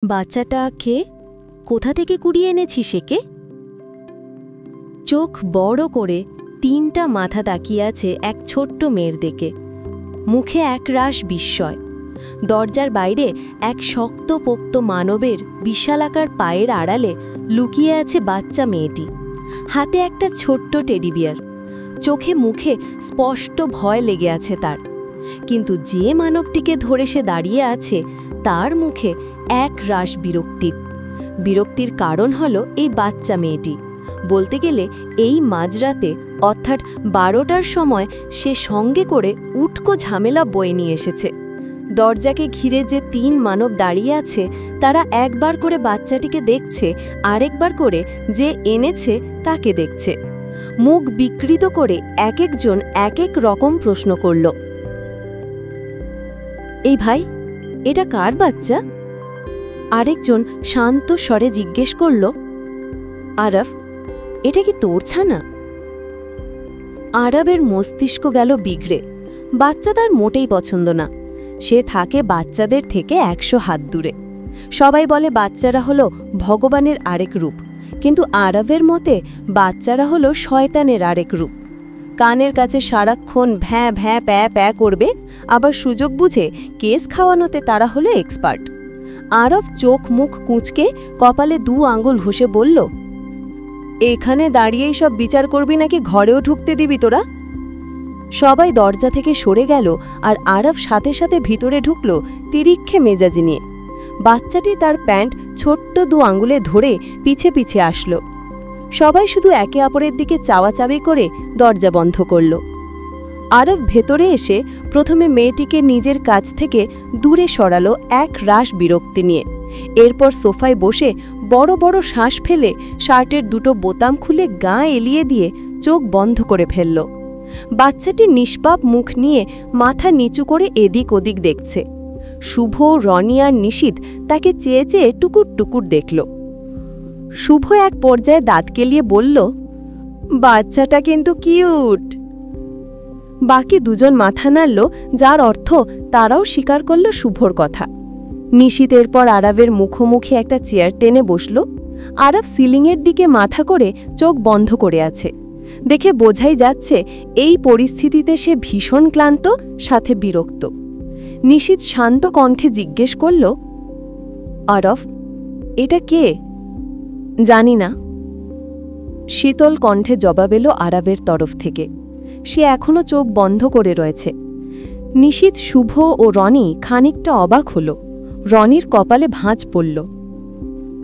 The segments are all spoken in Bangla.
বাচ্চাটা কে? কোথা থেকে কুড়িয়ে এনেছিস একে? চোখ বড় করে তিনটা মাথা তাকিয়ে আছে এক ছোট্ট মেয়ের দিকে। মুখে একরাশ বিস্ময়। দরজার বাইরে এক শক্তপোক্ত মানবের বিশালাকার পায়ের আড়ালে লুকিয়ে আছে বাচ্চা মেয়েটি। হাতে একটা ছোট্ট টেডি বিয়ার। চোখে মুখে স্পষ্ট ভয় লেগে আছে তার। কিন্তু যে মানবটিকে ধরে সে দাঁড়িয়ে আছে তার মুখে একরাশ বিরক্তির কারণ হলো এই বাচ্চা মেয়েটি। বলতে গেলে এই মাঝরাতে অর্থাৎ 12টার সময় সে সঙ্গে করে উটকো ঝামেলা বয়ে নিয়ে এসেছে। দরজাকে ঘিরে যে 3 মানব দাঁড়িয়ে আছে তারা একবার করে বাচ্চাটিকে দেখছে, আরেকবার করে যে এনেছে তাকে দেখছে। মুখ বিকৃত করে এক একজন এক এক রকম প্রশ্ন করল। এই ভাই, এটা কার বাচ্চা? আরেকজন শান্ত স্বরে জিজ্ঞেস করল, আরব, এটা কি তোর ছানা? আরবের মস্তিষ্ক গেল বিগড়ে। বাচ্চা তার মোটেই পছন্দ না। সে থাকে বাচ্চাদের থেকে 100 হাত দূরে। সবাই বলে বাচ্চারা হলো ভগবানের আরেক রূপ, কিন্তু আরবের মতে বাচ্চারা হলো শয়তানের আরেক রূপ। কানের কাছে সারাক্ষণ ভ্যাঁ ভ্যাঁ প্যা প্যা করবে, আবার সুযোগ বুঝে কেস খাওয়ানোতে তারা হলো এক্সপার্ট। আরব চোখ মুখ কুঁচকে কপালে 2 আঙুল ঘষে বলল, এখানে দাঁড়িয়েই সব বিচার করবি নাকি ঘরেও ঢুকতে দিবি তোরা? সবাই দরজা থেকে সরে গেল আর আরব সাথে সাথে ভিতরে ঢুকল তিরিক্ষে মেজাজি নিয়ে। বাচ্চাটি তার প্যান্ট ছোট্ট 2 আঙুলে ধরে পিছে পিছে আসলো। সবাই শুধু একে অপরের দিকে চাওয়াচাবি করে দরজা বন্ধ করল। আরব ভেতরে এসে প্রথমে মেয়েটিকে নিজের কাছ থেকে দূরে সরালো এক রাশ বিরক্তি নিয়ে। এরপর সোফায় বসে বড় বড় শ্বাস ফেলে শার্টের 2টো বোতাম খুলে গা এলিয়ে দিয়ে চোখ বন্ধ করে ফেলল। বাচ্চাটি নিষ্পাপ মুখ নিয়ে মাথা নিচু করে এদিক ওদিক দেখছে। শুভ, রনি আর নিশীথ তাকে চেয়ে চেয়ে টুকুর টুকুর দেখল। শুভ এক পর্যায়ে দাঁত কেলিয়ে বলল, বাচ্চাটা কিন্তু কিউট। বাকি 2জন মাথা নাড়ল, যার অর্থ তারাও স্বীকার করল শুভর কথা। নিশীথ এরপর আরবের মুখোমুখি একটা চেয়ার টেনে বসল। আরব সিলিংয়ের দিকে মাথা করে চোখ বন্ধ করে আছে। দেখে বোঝাই যাচ্ছে এই পরিস্থিতিতে সে ভীষণ ক্লান্ত, সাথে বিরক্ত। নিশীথ শান্ত কণ্ঠে জিজ্ঞেস করল, আরব, এটা কে? জানি না। শীতল কণ্ঠে জবাব এলো আরবের তরফ থেকে। সে এখনো চোখ বন্ধ করে রয়েছে। নিশীথ, শুভ ও রনি খানিকটা অবাক হল। রনির কপালে ভাঁজ পড়ল।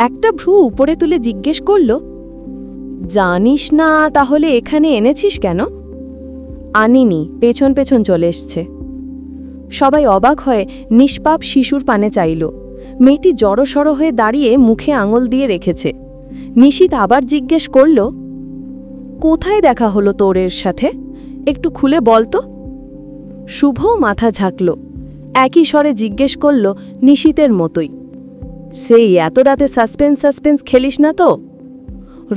একটা ভ্রু উপরে তুলে জিজ্ঞেস করল, জানিস না তাহলে এখানে এনেছিস কেন? আনিনি, পেছন পেছন চলে এসছে। সবাই অবাক হয়ে নিষ্পাপ শিশুর পানে চাইল। মেয়েটি জড়সড় হয়ে দাঁড়িয়ে মুখে আঙুল দিয়ে রেখেছে। নিশীথ আবার জিজ্ঞেস করল, কোথায় দেখা হলো তোর এর সাথে? একটু খুলে বল তো। শুভও মাথা ঝাঁকল। একই স্বরে জিজ্ঞেস করল নিশীথের মতোই, সেই এত রাতে সাসপেন্স খেলিস না তো?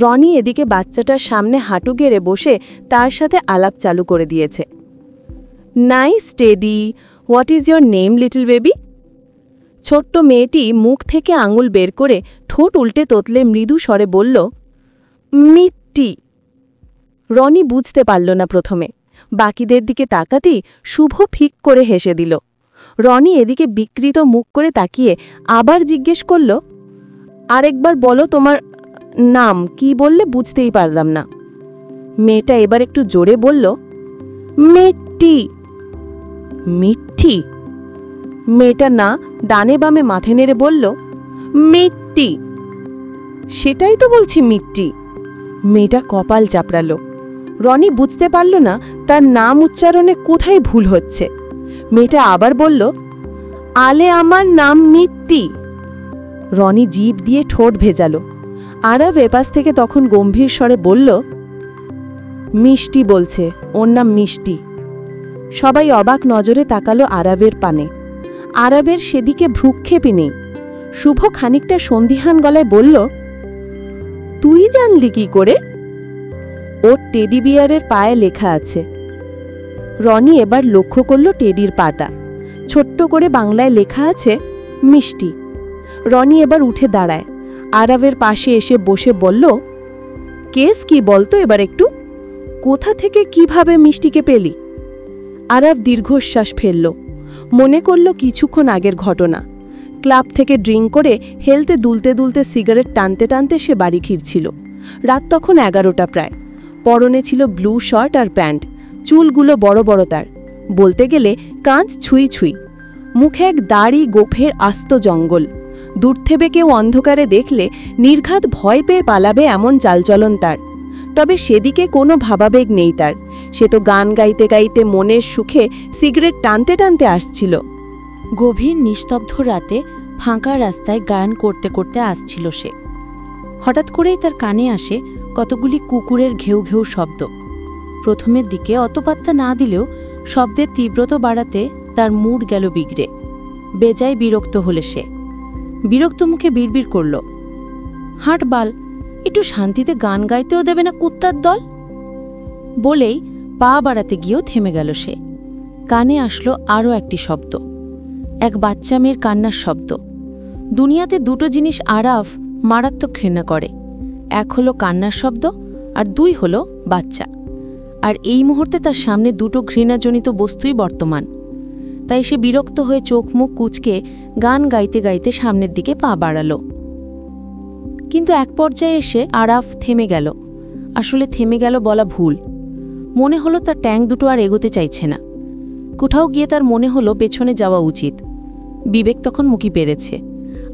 রনি এদিকে বাচ্চাটার সামনে হাঁটু গেড়ে বসে তার সাথে আলাপ চালু করে দিয়েছে। Nice teddy, what is your name little baby? ছোট্ট মেয়েটি মুখ থেকে আঙুল বের করে ঠোঁট উল্টে তোতলে মৃদু স্বরে বলল, মিট্টি। রনি বুঝতে পারল না প্রথমে। বাকিদের দিকে তাকাতেই শুভ ফিক করে হেসে দিল। রনি এদিকে বিকৃত মুখ করে তাকিয়ে আবার জিজ্ঞেস করল, আরেকবার বলো তোমার নাম কি? বললে বুঝতেই পারলাম না। মেয়েটা এবার একটু জোরে বলল, মিট্টি। মিট্টি? মেয়েটা না ডানে বামে মাথা নেড়ে বলল, মিট্টি। সেটাই তো বলছি, মিট্টি। মেয়েটা কপাল চাপড়াল। রনি বুঝতে পারল না তার নাম উচ্চারণে কোথায় ভুল হচ্ছে। মেয়েটা আবার বলল, আলে আমার নাম মিট্টি। রনি জিভ দিয়ে ঠোঁট ভেজাল। আরব এপাশ থেকে তখন গম্ভীর স্বরে বলল, মিষ্টি বলছে, ওর নাম মিষ্টি। সবাই অবাক নজরে তাকালো আরবের পানে। আরবের সেদিকে ভ্রুক্ষেপই নেই। শুভ খানিকটা সন্দিহান গলায় বলল, তুই জানলি কি করে? ওর টেডি বিয়ারের পায়ে লেখা আছে। রনি এবার লক্ষ্য করল টেডির পাটা। ছোট্ট করে বাংলায় লেখা আছে মিষ্টি। রনি এবার উঠে দাঁড়ায়, আরাফের পাশে এসে বসে বলল, কেস কি বলতো এবার একটু, কোথা থেকে কিভাবে মিষ্টিকে পেলি? আরাফ দীর্ঘশ্বাস ফেলল, মনে করল কিছুক্ষণ আগের ঘটনা। ক্লাব থেকে ড্রিঙ্ক করে হেলতে দুলতে দুলতে সিগারেট টানতে টানতে সে বাড়ি ফিরছিল। রাত তখন 11টা প্রায়। পরনে ছিল ব্লু শার্ট আর প্যান্ট, চুলগুলো বড় বড় তার, বলতে গেলে কাঁচ ছুঁই ছুঁই। মুখে এক দাড়ি গোফের আস্ত জঙ্গল। দূর থেকে কেউ অন্ধকারে দেখলে নির্ঘাত ভয় পেয়ে পালাবে এমন চালচলন তার। তবে সেদিকে কোনো ভাবাবেগ নেই তার, সে তো গান গাইতে গাইতে মনের সুখে সিগারেট টানতে টানতে আসছিল। গভীর নিস্তব্ধ রাতে ফাঁকা রাস্তায় গান করতে করতে আসছিল সে। হঠাৎ করেই তার কানে আসে কতগুলি কুকুরের ঘেউ ঘেউ শব্দ। প্রথমের দিকে অত পাত্তা না দিলেও শব্দের তীব্রতা বাড়াতে তার মুড গেল বিগড়ে। বেজায় বিরক্ত হলে সে। বিরক্ত মুখে বিড়বিড় করল, হাঁট বাল, একটু শান্তিতে গান গাইতেও দেবে না কুত্তার দল। বলেই পা বাড়াতে গিয়েও থেমে গেল সে। কানে আসলো আরও একটি শব্দ, এক বাচ্চা মেয়ের কান্নার শব্দ। দুনিয়াতে দুটো জিনিস আরাফ মারাত্মক ঘৃণা করে, এক হলো কান্নার শব্দ আর দুই হলো বাচ্চা। আর এই মুহূর্তে তার সামনে দুটো ঘৃণাজনিত বস্তুই বর্তমান। তাই সে বিরক্ত হয়ে চোখ মুখ কুঁচকে গান গাইতে গাইতে সামনের দিকে পা বাড়াল। কিন্তু এক পর্যায়ে এসে আরাফ থেমে গেল। আসলে থেমে গেল বলা ভুল। মনে হলো তার ট্যাঙ্ক দুটো আর এগোতে চাইছে না। কোথাও গিয়ে তার মনে হলো পেছনে যাওয়া উচিত। বিবেক তখন মুখি পেরেছে।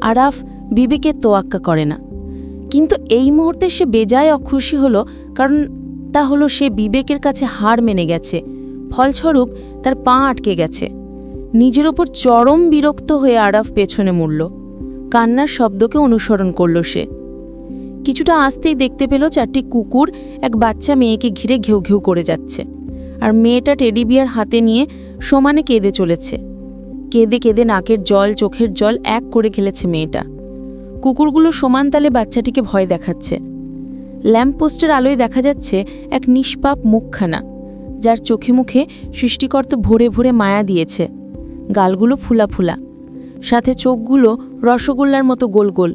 আরাফ বিবেকের তোয়াক্কা করে না, কিন্তু এই মুহূর্তে সে বেজায় অখুশি হলো, কারণ তা হলো সে বিবেকের কাছে হার মেনে গেছে। ফলস্বরূপ তার পা আটকে গেছে। নিজের ওপর চরম বিরক্ত হয়ে আরাফ পেছনে মুড়ল। কান্নার শব্দকে অনুসরণ করল সে। কিছুটা আসতেই দেখতে পেল চারটি কুকুর এক বাচ্চা মেয়েকে ঘিরে ঘেউ ঘেউ করে যাচ্ছে, আর মেয়েটা টেডি বিয়ার হাতে নিয়ে সমানে কেঁদে চলেছে। কেঁদে কেঁদে নাকের জল চোখের জল এক করে খেলেছে মেয়েটা। কুকুরগুলো সমান তালে বাচ্চাটিকে ভয় দেখাচ্ছে। ল্যাম্পপোস্টের আলোয় দেখা যাচ্ছে এক নিষ্পাপ মুখখানা, যার চোখে মুখে সৃষ্টিকর্তা ভরে ভরে মায়া দিয়েছে। গালগুলো ফুলা ফুলা, সাথে চোখগুলো রসগোল্লার মতো গোল গোল,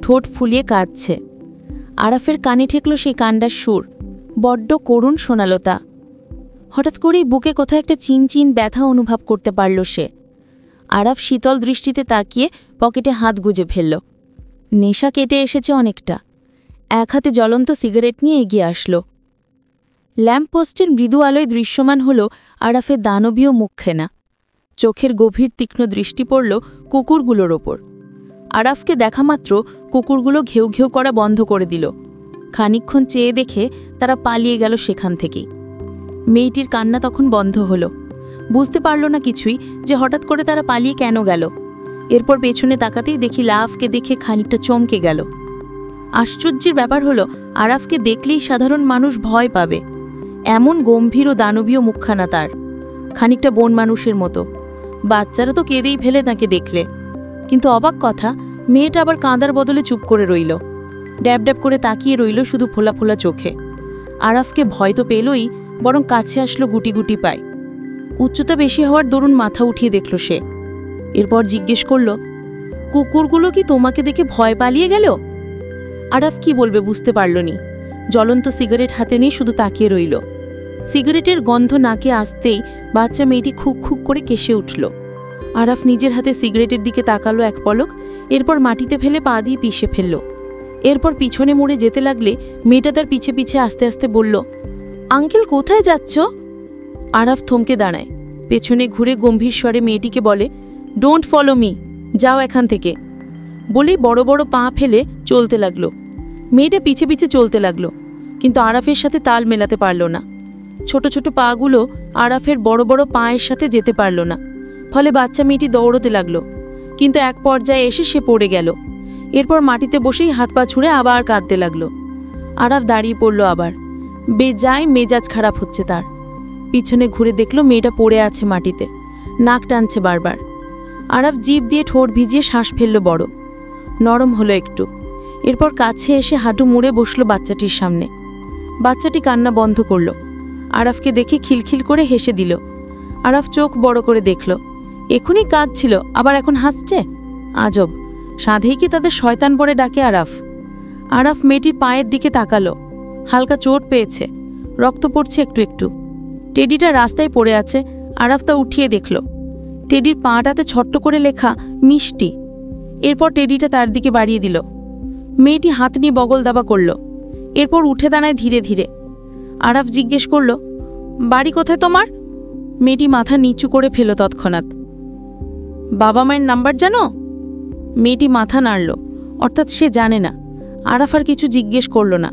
ঠোঁট ফুলিয়ে কাঁদছে। আরাফের কানে ঠেকল সেই কান্ডার সুর, বড্ড করুণ শোনালো তা। হঠাৎ করেই বুকে কোথাও একটা চিনচিন ব্যথা অনুভব করতে পারল সে। আরাফ শীতল দৃষ্টিতে তাকিয়ে পকেটে হাত গুজে ফেলল। নেশা কেটে এসেছে অনেকটা। এক হাতে জ্বলন্ত সিগারেট নিয়ে এগিয়ে আসল। ল্যাম্পপোস্টের মৃদু আলোয় দৃশ্যমান হল আরাফের দানবীয় মুখখানা। চোখের গভীর তীক্ষ্ণ দৃষ্টি পড়ল কুকুরগুলোর ওপর। আরাফকে দেখামাত্র কুকুরগুলো ঘেউ ঘেউ করা বন্ধ করে দিল। খানিকক্ষণ চেয়ে দেখে তারা পালিয়ে গেল সেখান থেকেই। মেয়েটির কান্না তখন বন্ধ হল। বুঝতে পারল না কিছুই যে হঠাৎ করে তারা পালিয়ে কেন গেল। এরপর পেছনে তাকাতেই দেখি লাফকে দেখে খানিকটা চমকে গেল। আশ্চর্যের ব্যাপার হলো, আরাফকে দেখলেই সাধারণ মানুষ ভয় পাবে, এমন গম্ভীর ও দানবীয় মুখখানা তার, খানিকটা বন মানুষের মতো। বাচ্চারা তো কেঁদেই ফেলে তাকে দেখলে। কিন্তু অবাক কথা, মেয়েটা আবার কাঁদার বদলে চুপ করে রইল, ড্যাব ড্যাব করে তাকিয়ে রইল শুধু ফোলা ফোলা চোখে। আরাফকে ভয় তো পেলই, বরং কাছে আসলো গুটি গুটি পায়। উচ্চতা বেশি হওয়ার দরুন মাথা উঠিয়ে দেখল সে। এরপর জিজ্ঞেস করল, কুকুরগুলো কি তোমাকে দেখে ভয় পালিয়ে গেল? আরাফ কি বলবে বুঝতে পারল নি। জ্বলন্ত সিগারেট হাতে নিয়ে শুধু তাকিয়ে রইল। সিগারেটের গন্ধ নাকে আসতেই বাচ্চা মেয়েটি খুক খুক করে কেসে উঠল। আরাফ নিজের হাতে সিগারেটের দিকে তাকালো এক পলক, এরপর মাটিতে ফেলে পা দিয়ে পিষে ফেলল। এরপর পিছনে মুড়ে যেতে লাগলে মেয়েটা তার পিছে পিছে আস্তে আস্তে বলল, আঙ্কেল কোথায় যাচ্ছ? আরাফ থমকে দাঁড়ায়। পেছনে ঘুরে গম্ভীর স্বরে মেয়েটিকে বলে, ডোন্ট ফলো মি, যাও এখান থেকে। বলেই বড় বড় পা ফেলে চলতে লাগলো। মেয়েটা পিছে পিছে চলতে লাগলো, কিন্তু আরাফের সাথে তাল মেলাতে পারল না। ছোট ছোট পাগুলো আরাফের বড় বড় পায়ের সাথে যেতে পারল না। ফলে বাচ্চা মেয়েটি দৌড়তে লাগলো, কিন্তু এক পর্যায়ে এসে সে পড়ে গেল। এরপর মাটিতে বসেই হাত পা ছুঁড়ে আবার কাঁদতে লাগলো। আরাফ দাঁড়িয়ে পড়ল আবার। বেজায় মেজাজ খারাপ হচ্ছে তার। পিছনে ঘুরে দেখল মেয়েটা পড়ে আছে মাটিতে, নাক টানছে বারবার। আরাফ জিভ দিয়ে ঠোঁট ভিজিয়ে শ্বাস ফেলল বড়। নরম হলো একটু। এরপর কাছে এসে হাঁটু মুড়ে বসল বাচ্চাটির সামনে। বাচ্চাটি কান্না বন্ধ করল। আরাফকে দেখে খিলখিল করে হেসে দিল। আরাফ চোখ বড় করে দেখল, এখনই কাঁদছিল আবার এখন হাসছে। আজব, সাধেই কি তাদের শয়তান বলে ডাকে আরাফ। আরাফ মেয়েটির পায়ের দিকে তাকালো। হালকা চোট পেয়েছে, রক্ত পড়ছে একটু একটু। টেডিটা রাস্তায় পড়ে আছে। আরাফ তা উঠিয়ে দেখল। টেডির পাটাতে ছোট্ট করে লেখা মিষ্টি। এরপর টেডিটা তার দিকে বাড়িয়ে দিল। মেয়েটি হাত নিয়ে বগল দাবা করল। এরপর উঠে দাঁড়ায় ধীরে ধীরে। আরাফ জিজ্ঞেস করল, বাড়ি কোথায় তোমার? মেয়েটি মাথা নিচু করে ফেল তৎক্ষণাৎ। বাবা মায়ের নাম্বার জানো? মেয়েটি মাথা নাড়ল, অর্থাৎ সে জানে না। আরাফ আর কিছু জিজ্ঞেস করল না,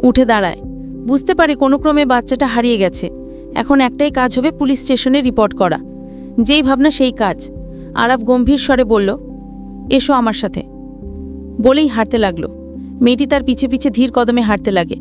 উঠে দাঁড়ায়। বুঝতে পারে কোনো ক্রমে বাচ্চাটা হারিয়ে গেছে। এখন একটাই কাজ হবে, পুলিশ স্টেশনে রিপোর্ট করা। যেই ভাবনা সেই কাজ। আরাফ গম্ভীর স্বরে বলল, এসো আমার সাথে। বলেই হাঁটতে লাগলো। মেয়েটি তার পিছে পিছে ধীর কদমে হাঁটতে লাগে।